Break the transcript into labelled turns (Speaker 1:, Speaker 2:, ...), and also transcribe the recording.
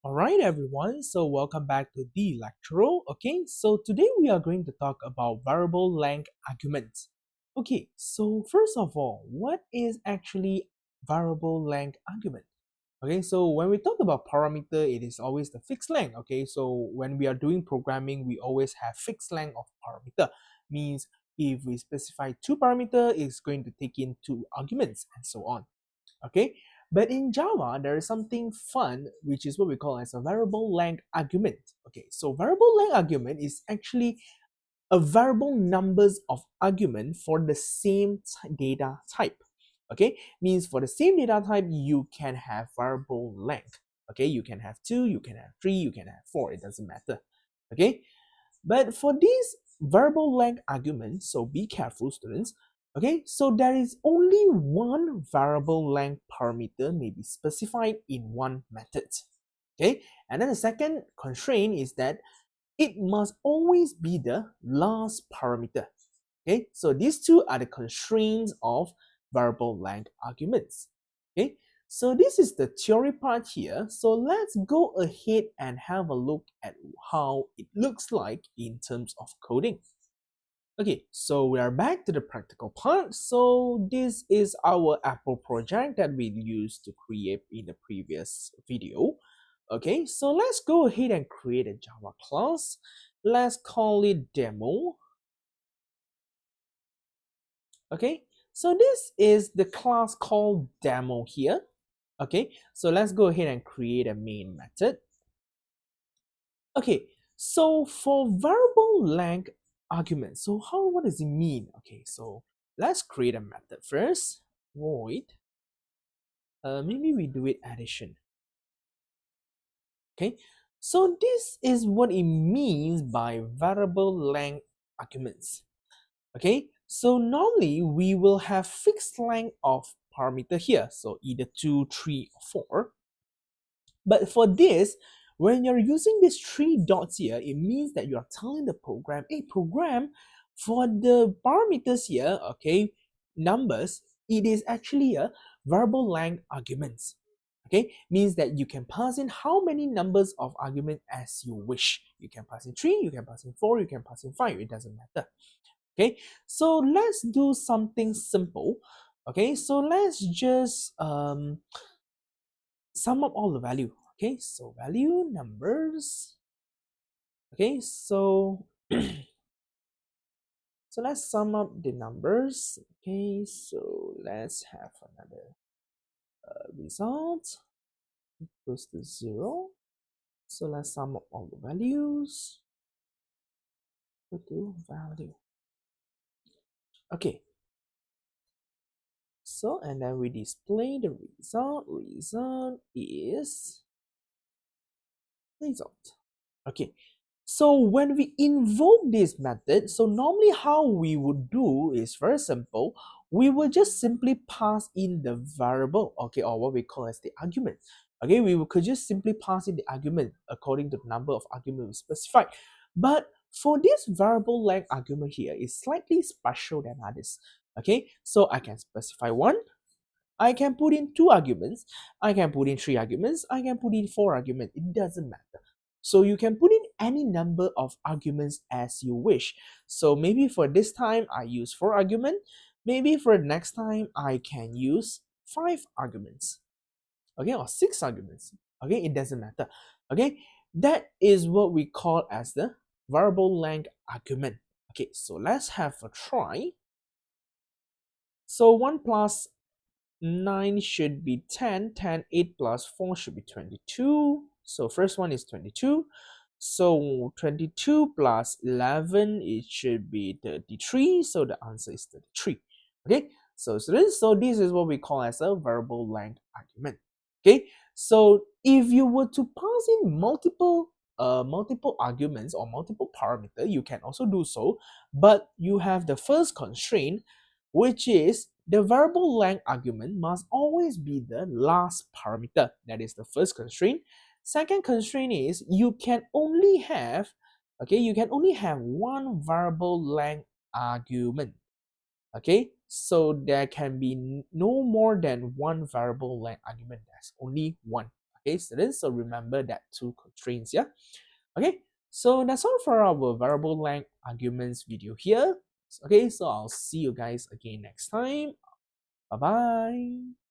Speaker 1: Alright everyone, so welcome back to the lecture. Okay, so today we are going to talk about variable length arguments. Okay, so first of all, what is actually variable length argument? Okay, so when we talk about parameter, it is always the fixed length. Okay, so when we are doing programming, we always have fixed length of parameter. Means if we specify two parameter, it's going to take in two arguments and so on. Okay, but in Java there is something fun, which is what we call as a variable length argument. Okay, so variable length argument is actually a variable numbers of argument for the same data type. Okay, means for the same data type you can have variable length. Okay, you can have 2, you can have 3, you can have 4, it doesn't matter. Okay, but for these variable length arguments, so be careful students. Okay, so there is only one variable length parameter may be specified in one method. Okay, and then the second constraint is that it must always be the last parameter. Okay, so these two are the constraints of variable length arguments. Okay, so this is the theory part here. So let's go ahead and have a look at how it looks like in terms of coding. Okay, so we are back to the practical part. So this is our Apple project that we used to create in the previous video. Okay, so let's go ahead and create a Java class. Let's call it demo. Okay, so this is the class called demo here. Okay, so let's go ahead and create a main method. Okay, so for variable length argument, so what does it mean? Okay, so let's create a method first. Void. Maybe we do it addition. Okay, so this is what it means by variable length arguments. Okay, so normally we will have fixed length of parameter here, so either 2, 3, or 4. But for this, when you're using these three dots here, it means that you're telling the program, hey program, for the parameters here, okay, numbers, it is actually a variable length arguments. Okay, means that you can pass in how many numbers of argument as you wish. You can pass in 3, you can pass in 4, you can pass in 5, it doesn't matter. Okay, so let's do something simple. Okay, so let's just sum up all the value. Okay, so value numbers. Okay, so so let's sum up the numbers. Okay, so let's have another result equals to 0. So let's sum up all the values. Equal to value. Okay, so and then we display the result. Result is result. Okay, so when we invoke this method, so normally how we would do is very simple. We will just simply pass in the variable, okay, or what we call as the argument. Okay, could just simply pass in the argument according to the number of arguments we specified. But for this variable length argument here is slightly special than others. Okay, so I can specify 1, I can put in 2 arguments, I can put in 3 arguments, I can put in 4 arguments, it doesn't matter. So you can put in any number of arguments as you wish. So maybe for this time I use 4 arguments, maybe for next time I can use 5 arguments, okay, or 6 arguments, okay, it doesn't matter. Okay, that is what we call as the variable length argument. Okay, so let's have a try. So 1 plus 9 should be 10, 10, 8 plus 4 should be 22. So first one is 22. So 22 plus 11, it should be 33. So the answer is 33. Okay, so this is what we call as a variable length argument. Okay, so if you were to pass in multiple arguments or multiple parameter, you can also do so, but you have the first constraint, which is the variable length argument must always be the last parameter. That is the first constraint. Second constraint is you can only have one variable length argument. Okay, so there can be no more than one variable length argument. There's only one. Okay, students, so remember that two constraints, yeah. Okay, so that's all for our variable length arguments video here. Okay, so I'll see you guys again next time. Bye bye.